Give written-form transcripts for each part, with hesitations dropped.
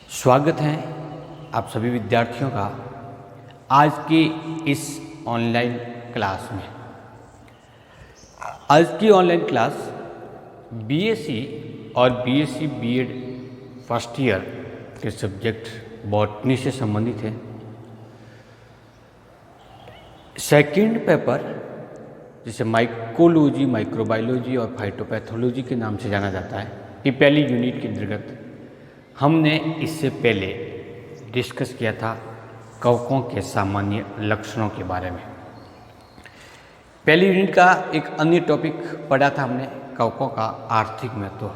स्वागत है आप सभी विद्यार्थियों का आज की इस ऑनलाइन क्लास में। आज की ऑनलाइन क्लास बीएससी और बीएससी बीएड फर्स्ट ईयर के सब्जेक्ट बॉटनी से संबंधित है। सेकंड पेपर जिसे माइकोलॉजी, माइक्रोबायोलॉजी और फाइटोपैथोलॉजी के नाम से जाना जाता है, ये पहली यूनिट के अंतर्गत हमने इससे पहले डिस्कस किया था कवकों के सामान्य लक्षणों के बारे में। पहली यूनिट का एक अन्य टॉपिक पढ़ा था हमने, कवकों का आर्थिक महत्व,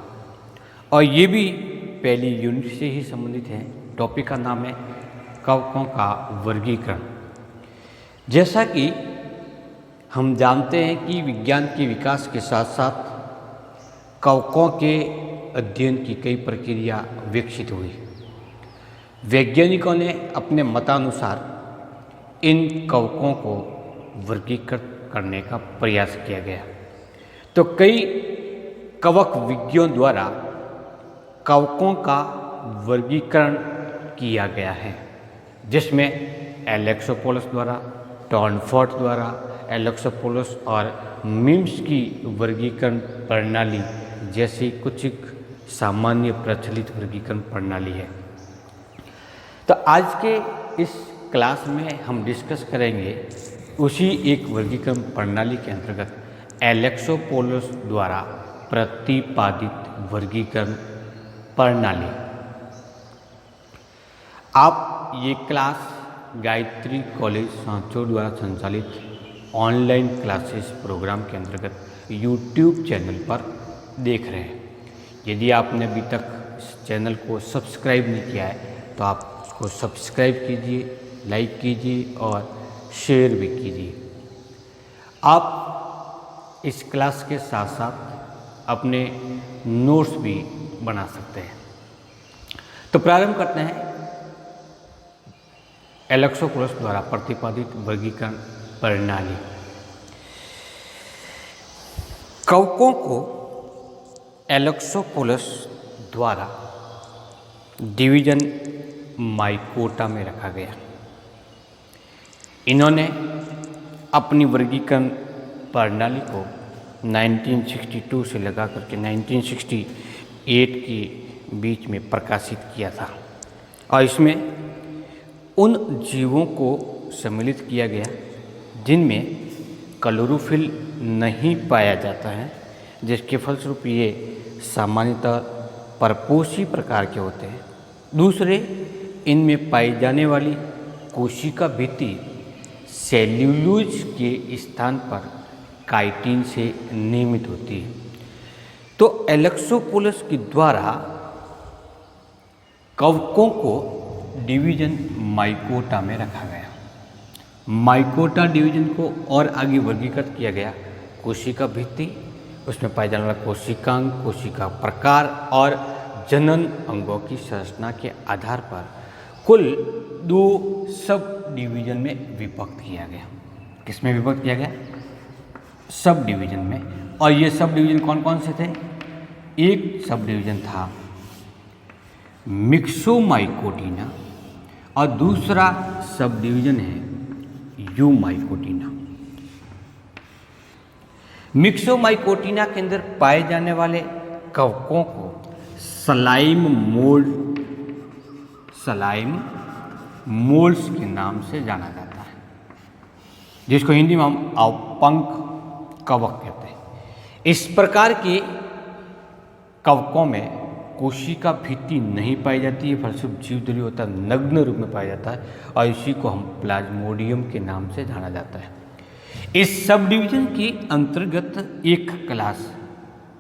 और ये भी पहली यूनिट से ही संबंधित है। टॉपिक का नाम है कवकों का वर्गीकरण। जैसा कि हम जानते हैं कि विज्ञान के विकास के साथ साथ कवकों के अध्ययन की कई प्रक्रिया विकसित हुई। वैज्ञानिकों ने अपने मतानुसार इन कवकों को वर्गीकृत करने का प्रयास किया गया। तो कई कवक विज्ञों द्वारा कवकों का वर्गीकरण किया गया है, जिसमें एलेक्सोपोलस द्वारा, टॉर्नफोर्ड द्वारा, एलेक्सोपोलस और मिम्स की वर्गीकरण प्रणाली जैसी कुछ सामान्य प्रचलित वर्गीकरण प्रणाली है। तो आज के इस क्लास में हम डिस्कस करेंगे उसी एक वर्गीकरण प्रणाली के अंतर्गत एलेक्सोपोलस द्वारा प्रतिपादित वर्गीकरण प्रणाली। आप ये क्लास गायत्री कॉलेज सांचौर द्वारा संचालित ऑनलाइन क्लासेस प्रोग्राम के अंतर्गत यूट्यूब चैनल पर देख रहे हैं। यदि आपने अभी तक इस चैनल को सब्सक्राइब नहीं किया है तो आप उसको सब्सक्राइब कीजिए, लाइक कीजिए और शेयर भी कीजिए। आप इस क्लास के साथ साथ अपने नोट्स भी बना सकते हैं। तो प्रारंभ करते हैं एलेक्सोपोलस द्वारा प्रतिपादित वर्गीकरण प्रणाली। कवकों को एलेक्सोपोलस द्वारा डिवीजन माइकोटा में रखा गया। इन्होंने अपनी वर्गीकरण प्रणाली को 1962 से लगा करके 1968 के बीच में प्रकाशित किया था, और इसमें उन जीवों को सम्मिलित किया गया जिनमें क्लोरोफिल नहीं पाया जाता है, जिसके फलस्वरूप ये सामान्यतः परपोषी प्रकार के होते हैं। दूसरे, इनमें पाई जाने वाली कोशिका भित्ति सेल्यूलोज के स्थान पर काइटिन से निर्मित होती है। तो एलेक्सोपोलस के द्वारा कवकों को डिवीजन माइकोटा में रखा गया। माइकोटा डिवीजन को और आगे वर्गीकृत किया गया। कोशिका भित्ति, उसमें पाए जाने वाला कोशिकांग, कोशिका प्रकार और जनन अंगों की संरचना के आधार पर कुल 2 सब डिवीजन में विभक्त किया गया। किसमें विभक्त किया गया? सब डिवीजन में। और ये सब डिवीजन कौन कौन से थे? एक सब डिवीजन था मिक्सोमाइकोटिना और दूसरा सब डिवीजन है यूमाइकोटिना। मिक्सोमाइकोटिना के अंदर पाए जाने वाले कवकों को स्लाइम मोल्ड्स के नाम से जाना जाता है, जिसको हिंदी में हम अपंक कवक कहते हैं। इस प्रकार के कवकों में कोशिका भित्ति नहीं पाई जाती है, फलस्वरूप जीवदली होता है, नग्न रूप में पाया जाता है, और इसी को हम प्लाज्मोडियम के नाम से जाना जाता है। इस सब डिवीजन के अंतर्गत एक क्लास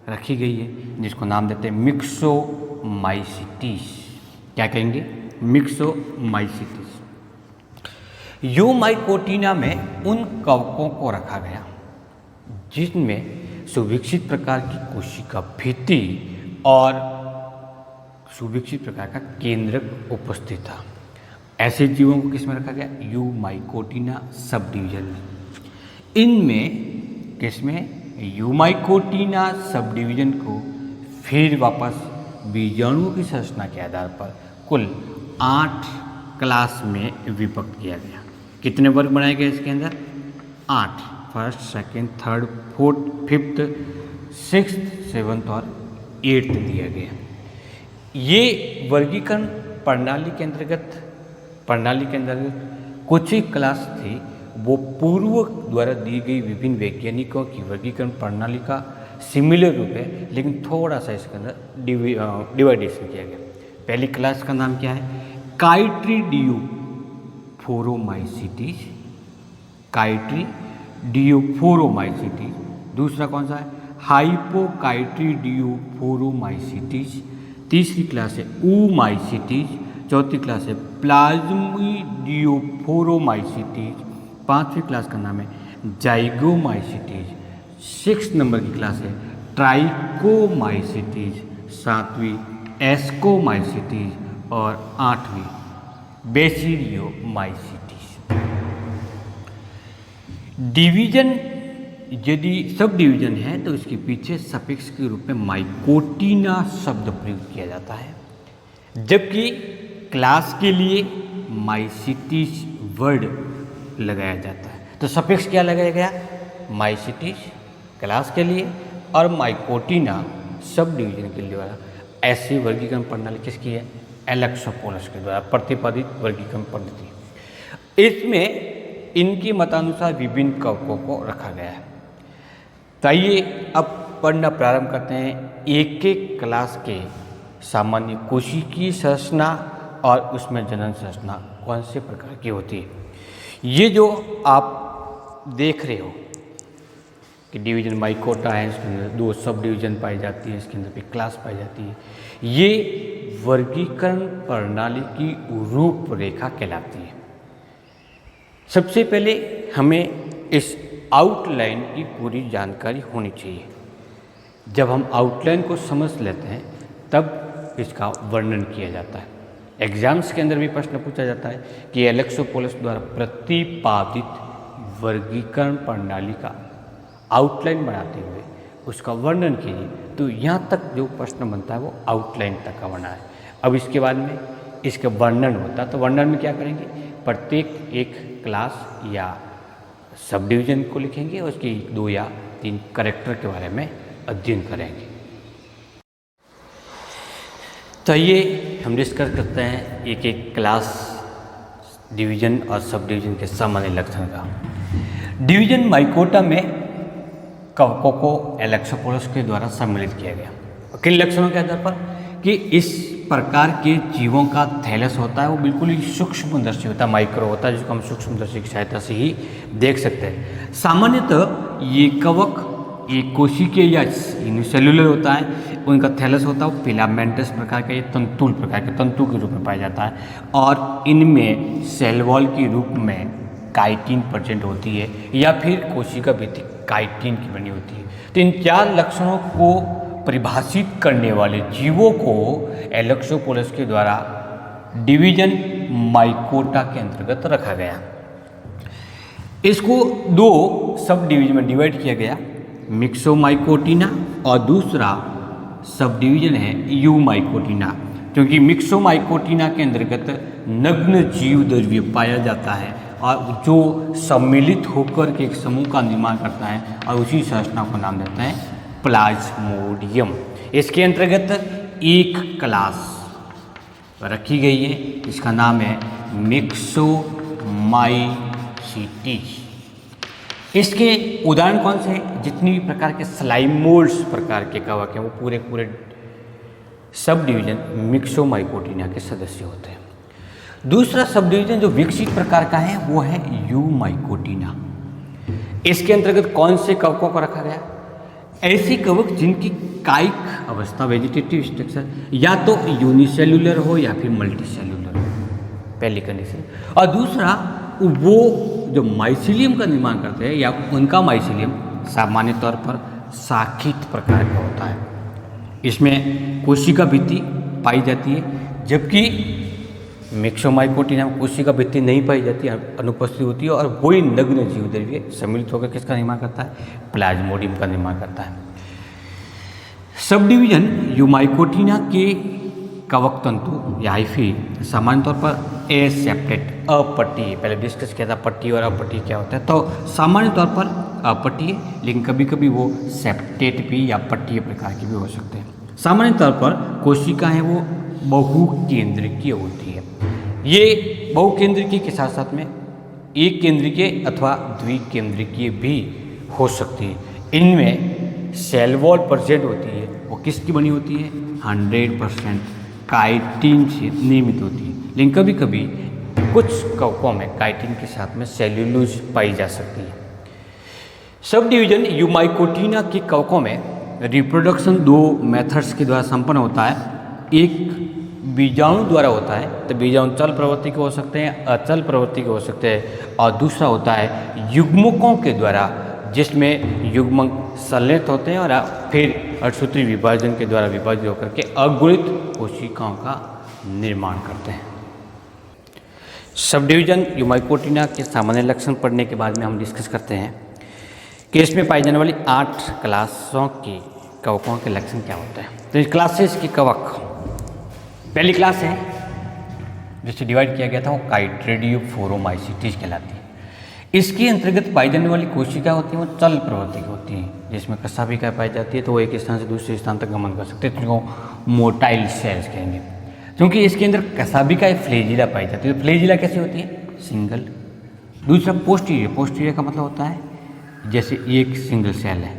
रखी गई है जिसको नाम देते हैं मिक्सोमाइसीटीज। क्या कहेंगे? मिक्सोमाइसीटीज। यूमाइकोटिना में उन कवकों को रखा गया जिनमें सुविकसित प्रकार की कोशिका भित्ति और सुविकसित प्रकार का केंद्रक उपस्थित था। ऐसे जीवों को किसमें रखा गया? यूमाइकोटिना सब डिवीजन में। इनमें किसमें? यूमाइकोटिना सब डिवीजन को फिर वापस बीजाणुओं की संरचना के आधार पर कुल 8 क्लास में विभक्त किया गया। कितने वर्ग बनाए गए इसके अंदर? 8। First, second, third, fourth, fifth, sixth, seventh और एट्थ दिया गया। ये वर्गीकरण प्रणाली के अंतर्गत कुछ ही क्लास थी वो पूर्व द्वारा दी गई विभिन्न वैज्ञानिकों की वर्गीकरण प्रणाली का सिमिलर रूप है, लेकिन थोड़ा सा इसके अंदर डिवाइडेशन किया गया। पहली क्लास का नाम क्या है? काइट्रीडियोफोरोमाइसीटीज। काइट्रीडियोफोरोमाइसीटीज। दूसरा कौन सा है? हाइपोकाइट्रीडियोफोरोमाइसीटीज। तीसरी क्लास है ऊमाइसीटीज। चौथी क्लास है प्लाज्मिडियोफोरोमाइसीटीज। पांचवी क्लास का नाम है जाइगोमाइसीटीज। 6 नंबर की क्लास है ट्राइकोमाइसीटीज। 7वीं एस्कोमाइसीटीज और 8वीं बेसिलियोमाइसीटीज। डिवीजन यदि सब डिवीजन है तो इसके पीछे सफिक्स के रूप में माइकोटिना शब्द प्रयोग किया जाता है, जबकि क्लास के लिए माइसीटीज वर्ड लगाया जाता है। तो सफिक्स क्या लगाया गया? माइसीटीज क्लास के लिए और माइकोटिना सब डिवीजन के लिए द्वारा। ऐसी वर्गीकरण प्रणाली किसकी है? एलेक्सोपोलस के द्वारा प्रतिपादित वर्गीकरण पद्धति। इसमें इनके मतानुसार विभिन्न कवकों को रखा गया है। तो आइए अब पढ़ना प्रारंभ करते हैं एक एक क्लास के सामान्य कोशिकीय संरचना और उसमें जनन संरचना कौन से प्रकार की होती है। ये जो आप देख रहे हो कि डिवीजन माइकोटा है, इसके अंदर 2 सब डिवीजन पाई जाती है, इसके अंदर भी क्लास पाई जाती है। ये वर्गीकरण प्रणाली की रूपरेखा कहलाती है। सबसे पहले हमें इस आउटलाइन की पूरी जानकारी होनी चाहिए। जब हम आउटलाइन को समझ लेते हैं तब इसका वर्णन किया जाता है। एग्जाम्स के अंदर भी प्रश्न पूछा जाता है कि एलेक्सोपोलस द्वारा प्रतिपादित वर्गीकरण प्रणाली का आउटलाइन बनाते हुए उसका वर्णन कीजिए। तो यहाँ तक जो प्रश्न बनता है वो आउटलाइन तक का बना है। अब इसके बाद में इसका वर्णन होता है, तो वर्णन में क्या करेंगे? प्रत्येक एक क्लास या सब डिवीजन को लिखेंगे और उसकी 2 या 3 कैरेक्टर के बारे में अध्ययन करेंगे। तो ये हम डिस्कस करते हैं एक एक क्लास, डिवीजन और सब डिवीजन के सामान्य लक्षण का। डिवीजन माइकोटा में कवकों को एलेक्सोपोलस के द्वारा सम्मिलित किया गया। किन लक्षणों के आधार पर? कि इस प्रकार के जीवों का थैलस होता है वो बिल्कुल ही सूक्ष्मदर्शी होता है, माइक्रो होता है, जिसको हम सूक्ष्मदर्शी की सहायता से ही देख सकते हैं। सामान्यतः ये कवक एक कोशिकीय या यूनिसेल्युलर होता है। उनका थैलस होता है वो फिलामेंटस प्रकार का, ये तंतुल प्रकार के तंतु के रूप में पाया जाता है और इनमें सेल वॉल के रूप में काइटिन प्रेजेंट होती है या फिर कोशिका भित्ति काइटिन की बनी होती है। तो इन 4 लक्षणों को परिभाषित करने वाले जीवों को एलेक्सोपोलस के द्वारा डिवीजन माइकोटा के अंतर्गत रखा गया। इसको 2 सब डिवीजन में डिवाइड किया गया, मिक्सोमाइकोटिना और दूसरा सब डिवीजन है यूमाइकोटिना। क्योंकि मिक्सोमाइकोटिना के अंतर्गत नग्न जीव द्रव्य पाया जाता है और जो सम्मिलित होकर के एक समूह का निर्माण करता है और उसी संरचना को नाम देते हैं प्लाज्मोडियम। इसके अंतर्गत एक क्लास रखी गई है, इसका नाम है मिक्सोमाइसीटीज। इसके उदाहरण कौन से हैं? जितनी प्रकार के स्लाइमोल्ड्स प्रकार के कवक हैं वो पूरे सब डिवीजन मिक्सोमाइकोटिना के सदस्य होते हैं। दूसरा सब डिवीजन जो विकसित प्रकार का है वो है यूमाइकोटिना। इसके अंतर्गत कौन से कवकों को रखा गया? ऐसे कवक जिनकी कायिक अवस्था वेजिटेटिव स्ट्रक्चर या तो यूनिसेल्युलर हो या फिर मल्टीसेल्युलर हो, पहली कंडीशन। और दूसरा वो जो माइसीलियम का निर्माण करते हैं या उनका माइसीलियम सामान्य तौर पर शाखित प्रकार का होता है। इसमें कोशिका भित्ति पाई जाती है, जबकि मिक्सोमाइकोटिना में कोशिका भित्ति नहीं पाई जाती, अनुपस्थित होती है और वही नग्न जीव द्रव्य सम्मिलित होकर किसका निर्माण करता है? प्लाज्मोडियम का निर्माण करता है। सब डिवीजन यूमाइकोटिना के कवक तंतु या हाइफी सामान्य तौर पर एसेप्टेट अपट्टीय, पहले डिस्कस किया था पट्टी और अपट्टीय क्या होता है, तो सामान्य तौर पर अपट्टीय, लेकिन कभी कभी वो सेप्टेट भी या पट्टीय प्रकार के भी हो सकते हैं। सामान्य तौर पर कोशिका है वो बहुकेंद्रिकीय होती है। ये बहुकेंद्रिकीय के साथ साथ में एक केंद्रिकीय अथवा द्विकेंद्रिकीय भी हो सकती है। इनमें सेल वॉल प्रेजेंट होती है, वो किसकी बनी होती है? 100% काइटिन से निर्मित होती है, लेकिन कभी कभी कुछ कवकों में काइटिन के साथ में सेल्यूलोज पाई जा सकती है। सब डिवीजन यूमाइकोटिना के कवकों में रिप्रोडक्शन 2 मेथड्स के द्वारा संपन्न होता है। एक बीजाणु द्वारा होता है, तो बीजाणु चल प्रवृत्ति के हो सकते हैं, अचल प्रवृत्ति के हो सकते हैं, और दूसरा होता है युग्मकों के द्वारा, जिसमें युग्मक संलयित होते हैं और फिर अठसूत्री विभाजन के द्वारा विभाजित होकर के अगुणित कोशिकाओं का निर्माण करते हैं। सब डिवीजन यूमाइकोटिना के सामान्य लक्षण पढ़ने के बाद में हम डिस्कस करते हैं कि इसमें पाई जाने वाली 8 क्लासों के कवकों के लक्षण क्या होते हैं। तो इस क्लासेस की कवक, पहली क्लास है जिसे डिवाइड किया गया था वो काइट्रेडियोफोरोमाइसीटीज कहलाती है। इसके अंतर्गत पाई जाने वाली कोशिका होती हैं वो चल प्रवृत्ति की होती हैं, जिसमें कसाभिकाएं पाई जाती है तो वो एक स्थान से दूसरे स्थान तक गमन कर सकते हैं, तो उनको मोटाइल सेल्स कहेंगे। क्योंकि इसके अंदर कसाभिकाएं फ्लैजिला पाई जाती है। तो फ्लैजिला कैसी होती है? सिंगल। दूसरा पोस्टीरियर, पोस्टीरियर का मतलब होता है जैसे एक सिंगल सेल है,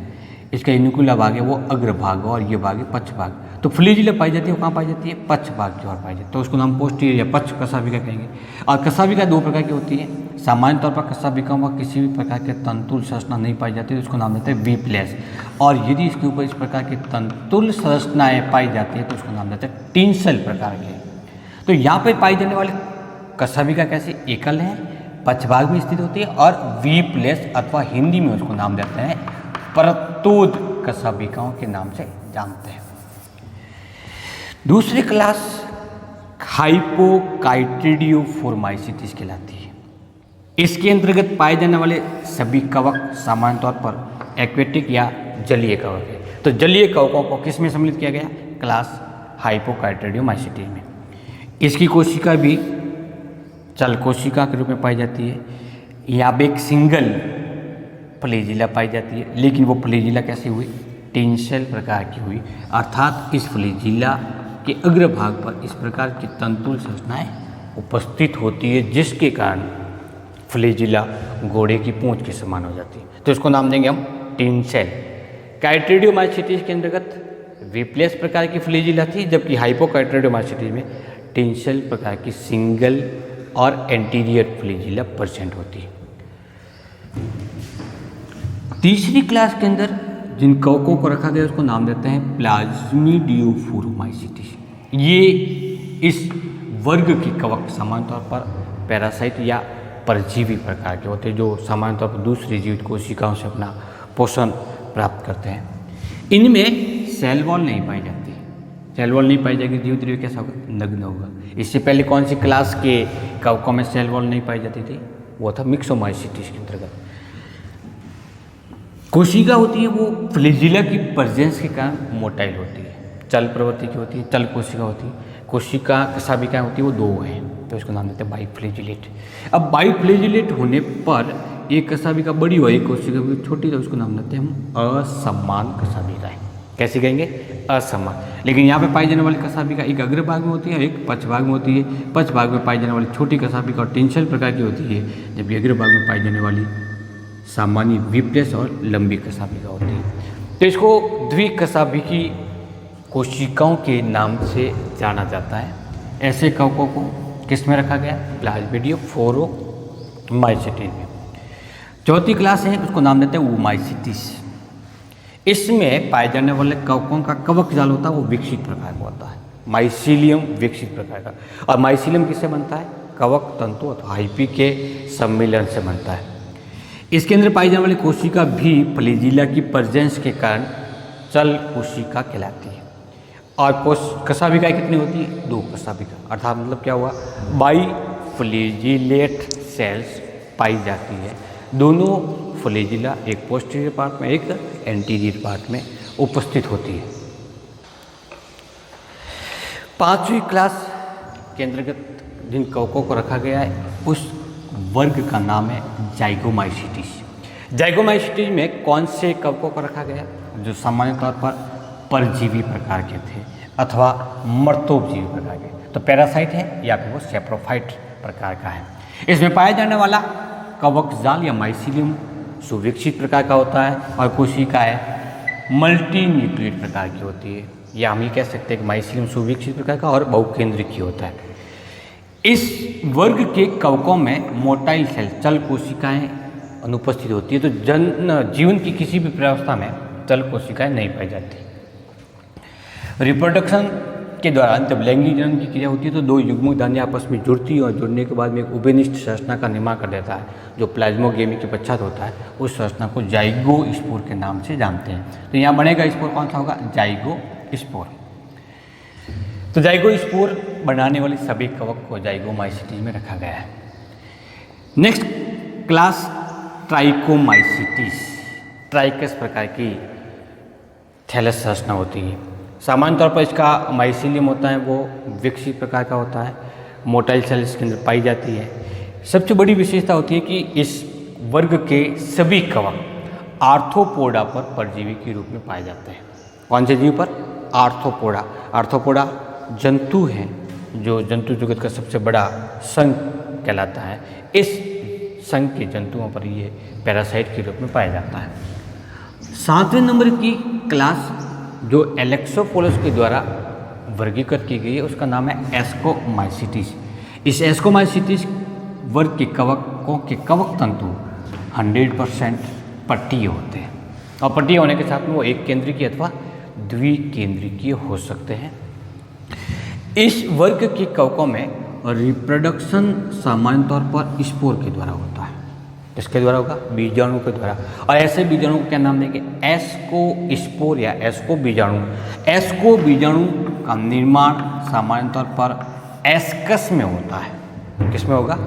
इसका इनुकुला भाग है वो अग्रभाग और ये भाग है पक्ष भाग। तो फ्लैजिला पाई जाती है वो कहाँ पाई जाती है? पक्ष भाग की ओर पाई जाती है, तो उसको नाम पोस्टीरियर या पक्ष कसाभिका कहेंगे। और कसाभिका 2 प्रकार की होती है। सामान्य तौर पर कसाभिकाओं में किसी भी प्रकार के तंतुल संरचना नहीं पाई जाती, तो उसको नाम देते हैं वीप्लेस। और यदि इसके ऊपर इस प्रकार की तंतुल संरचनाएं पाई जाती है तो उसको नाम देते हैं टिंसल प्रकार के। तो यहाँ पर पाई जाने वाले कसाभिका कैसे? एकल है, पक्ष भाग में स्थित होती है और वीप्लेस अथवा हिंदी में उसको नाम देते हैं परतोद कसाभिकाओं के नाम से जानते हैं। दूसरी क्लास हाइपोकाइट्रिडियोफोर्माइसीटीज कहलाती है। इसके अंतर्गत पाए जाने वाले सभी कवक सामान्य तौर पर एक्वेटिक या जलीय कवक है। तो जलीय कवकों को किस में सम्मिलित किया गया? क्लास हाइपोकाइट्रिडियोमाइसीटीज में। इसकी कोशिका भी चल कोशिका के रूप में पाई जाती है। यहाँ पे एक सिंगल फ्लैजिला पाई जाती है, लेकिन वो फ्लैजिला कैसी हुई? टेंसेल प्रकार की हुई, अर्थात इस फ्लैजिला के अग्रभाग पर इस प्रकार की तंतुल संरचनाएं उपस्थित होती है, जिसके कारण फ्लैजिला घोड़े की पूंछ के समान हो जाती है। तो इसको नाम देंगे हम टेंसेल। काइट्रिडियोमाइसीटीज के अंतर्गत वीप्लेस प्रकार की फ्लैजिला थी, जबकि हाइपोकाइट्रिडियोमाइसीटीज में टेंसेल प्रकार की सिंगल और एंटीरियर फ्लैजिला प्रेजेंट होती है। तीसरी क्लास के अंदर जिन कवकों को रखा गया उसको नाम देते हैं प्लाज्मिडियोफोरोमाइसीटीज। ये इस वर्ग के कवक सामान्य तौर पर पैरासाइट या परजीवी प्रकार के होते हैं, जो सामान्य तौर पर दूसरी जीवित कोशिकाओं से अपना पोषण प्राप्त करते हैं। इनमें सेल वॉल नहीं पाई जाती। सेल वॉल नहीं पाई जाएगी, जीवित द्रव्य कैसा होगा? नग्न होगा। इससे पहले कौन सी क्लास के कवकों में सेल वॉल नहीं पाई जाती थी? वो था मिक्सोमाइसीटीज के अंतर्गत। कोशिका होती है वो फ्लैजिला की प्रेजेंस के कारण मोटाइल होती है, चल प्रवृत्ति की होती है, चल कोशिका होती है। कोशिका कसाभिकाएं होती है वो 2 हैं, तो इसको नाम देते हैं बाइफ्लैजिलेट। अब बाइफ्लैजिलेट होने पर एक कसाभिका बड़ी हो, एक कोशिका भी छोटी, तो उसको नाम देते हैं हम असमान कसाभिकाएं। कैसे कहेंगे? असमान। लेकिन यहाँ पे पाई जाने वाली कसाभिका एक अग्रभाग में होती है, एक पक्ष भाग में होती है। पक्ष भाग में पाई जाने वाली छोटी कसाभिका और टेंसेल प्रकार की होती है, जबकि अग्रभाग में पाई जाने वाली सामान्य वीप्लेस और लंबी कसाभिका होती है। तो इसको द्विकसाभिकी कोशिकाओं के नाम से जाना जाता है। ऐसे कवकों को किस में रखा गया? प्लाज्मिडियोफोरोमाइसीटीज में। चौथी क्लास है उसको नाम देते हैं ओमाइसीटीज। इसमें पाए जाने वाले कवकों का कवक जाल होता है वो विकसित प्रकार का होता है, माइसीलियम विकसित प्रकार का। और माइसीलियम किससे बनता है? कवक तंतु अथवा हाइफी के सम्मिलन से बनता है। इसके अंदर पाई जाने वाली कोशिका भी फ्लैजिला की प्रेजेंस के कारण चल कोशिका कहलाती है। और कसाभिकाएं कितनी होती है? 2 कसाभिका, अर्थात मतलब क्या हुआ? बाइफ्लैजिलेट सेल्स पाई जाती है। दोनों फ्लैजिला एक पोस्टीरियर पार्ट में, एक एंटीरियर पार्ट में उपस्थित होती है। 5वीं क्लास के अंतर्गत जिन कवकों को रखा गया है उस वर्ग का नाम है जाइगोमाइसीटीज। जाइगोमाइसीटीज में कौन से कवकों को रखा गया जो सामान्य तौर पर परजीवी प्रकार के थे अथवा मर्तोपजीवी प्रकार के, तो पैरासाइट है या फिर वो सेप्रोफाइट प्रकार का है। इसमें पाया जाने वाला कवक जाल या माइसीलियम सुविकसित प्रकार का होता है और कोशिकाएं मल्टी न्यूक्लिएट प्रकार की होती है, या हम ये कह सकते हैं कि माइसीलियम सुविकसित प्रकार का और बहुकेंद्रिकी होता है। इस वर्ग के कवकों में मोटाइल सेल चल कोशिकाएं अनुपस्थित होती है, तो जीवन की किसी भी प्रावस्था में चल कोशिकाएं नहीं पाई जाती। रिप्रोडक्शन के दौरान जब लैंगिक जनन की क्रिया होती है तो दो युग्मक दानी आपस में जुड़ती है और जुड़ने के बाद में एक उभयनिष्ठ संरचना का निर्माण कर देता है जो प्लाज्मोगेमी के पश्चात होता है। उस संरचना को जाइगोस्पोर के नाम से जानते हैं। तो यहाँ बनेगा स्पोर कौन सा होगा, जाइगोस्पोर। तो जाइगोस्पोर बनाने वाले सभी कवक को जाइगोमाइसीटीज में रखा गया है। Next class ट्राइकोमाइसीटीज। ट्राइकस प्रकार की थैलस संरचना होती है। सामान्य तौर पर इसका माइसीलियम होता है वो विकसित प्रकार का होता है, मोटाइल सेल इसके अंदर पाई जाती है। सबसे बड़ी विशेषता होती है कि इस वर्ग के सभी कवक आर्थ्रोपोडा पर परजीवी के रूप में पाए जाते हैं। कौन से जीव पर, आर्थ्रोपोडा। आर्थ्रोपोडा जंतु है जो जंतु जगत का सबसे बड़ा संघ कहलाता है। इस संघ के जंतुओं पर ये पैरासाइट के रूप में पाया जाता है। 7वें नंबर की क्लास जो एलेक्सोपोलस के द्वारा वर्गीकृत की गई है उसका नाम है एस्कोमाइसीटीज। इस एस्कोमाइसीटीज वर्ग के कवकों के कवक तंतु 100% पट्टीय होते हैं और पट्टीय होने के साथ में वो एक केंद्रीय अथवा द्विकेंद्रीय हो सकते हैं। इस वर्ग के कवकों में रिप्रोडक्शन सामान्य तौर पर स्पोर के द्वारा होता है। किसके द्वारा होगा, बीजाणु के द्वारा। और ऐसे बीजाणु को क्या नाम देंगे, एस्कोस्पोर या एस्को बीजाणु। एस्को बीजाणु का निर्माण सामान्य तौर पर एस्कस में होता है। किस में होगा,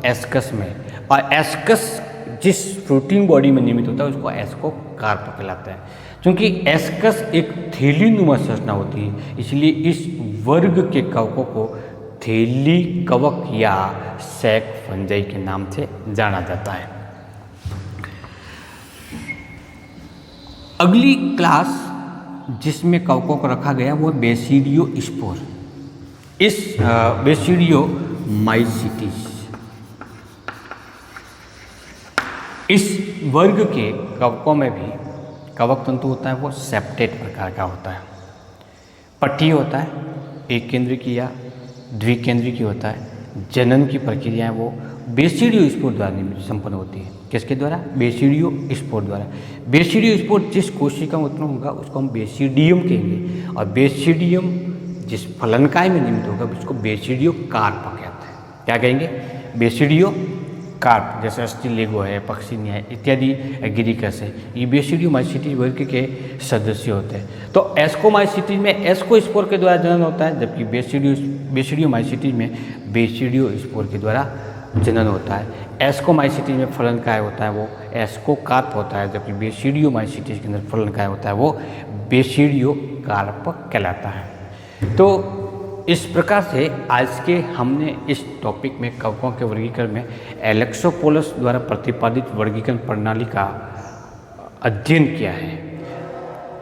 एस्कस में। और एस्कस जिस प्रोटीन बॉडी में निर्मित होता है उसको एस्कोकार्प कहलाता है। क्योंकि एस्कस एक थैलीनुमा संरचना होती है इसलिए इस वर्ग के कवकों को थैली कवक या सैक फंजाई के नाम से जाना जाता है। अगली क्लास जिसमें कवकों को रखा गया वो बेसिडियोस्पोर। इस बेसिडियोमाइसीटीज इस वर्ग के कवकों में भी कवक तंतु होता है वो सेप्टेट प्रकार का होता है। पट्टी होता है, एक केंद्रीय या द्विकेंद्रीय होता है। जनन की प्रक्रियाएं वो बेसिडियोस्पोर द्वारा संपन्न होती है। किसके द्वारा, बेसिडियोस्पोर द्वारा। बेसिडियोस्पोर जिस कोशिका में उत्पन्न होगा उसको हम बेसिडियम कहेंगे और बेसिडियम जिस फलनकाय में निर्मित होगा उसको बेसिडियोकार्प कहते हैं। क्या कहेंगे, बेसिडियोकार्प। जैसे अस्टिलेगो है, पक्सिनिया है इत्यादि गिरिकस है, ये बेसिडियोमाइसीटीज वर्ग के सदस्य होते हैं। तो एस्कोमाइसीटीज में एस्कोस्पोर के द्वारा जनन होता है जबकि बेसिडियोमाइसीटीज में बेसिडियोस्पोर के द्वारा जनन होता है। एस्कोमाइसीटीज में फलनकाय होता है वो एस्कोकार्प होता है जबकि बेसिडियोमाइसीटीज के अंदर फलनकाय होता है वो बेसिडियोकार्प कहलाता है। तो इस प्रकार से आज के हमने इस टॉपिक में कवकों के वर्गीकरण में एलेक्सोपोलस द्वारा प्रतिपादित वर्गीकरण प्रणाली का अध्ययन किया है।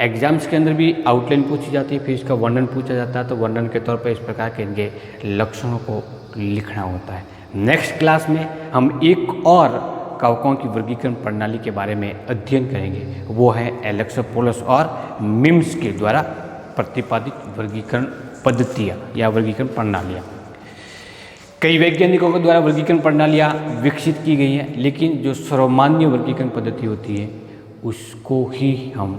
एग्जाम्स के अंदर भी आउटलाइन पूछी जाती है, फिर इसका वर्णन पूछा जाता है, तो वर्णन के तौर पर इस प्रकार के इनके लक्षणों को लिखना होता है। नेक्स्ट क्लास में हम एक और कवकों की वर्गीकरण प्रणाली के बारे में अध्ययन करेंगे, वो है एलेक्सोपोलस और मिम्स के द्वारा प्रतिपादित वर्गीकरण पद्धतियाँ या वर्गीकरण प्रणालियाँ। कई वैज्ञानिकों के द्वारा वर्गीकरण प्रणालियाँ विकसित की गई हैं, लेकिन जो सर्वमान्य वर्गीकरण पद्धति होती है उसको ही हम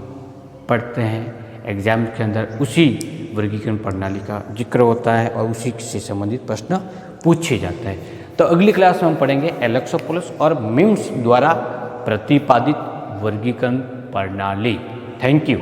पढ़ते हैं एग्जाम के अंदर। उसी वर्गीकरण प्रणाली का जिक्र होता है और उसी से संबंधित प्रश्न पूछे जाते हैं। तो अगली क्लास में हम पढ़ेंगे एलेक्सोपोलस और मिम्स द्वारा प्रतिपादित वर्गीकरण प्रणाली। Thank you.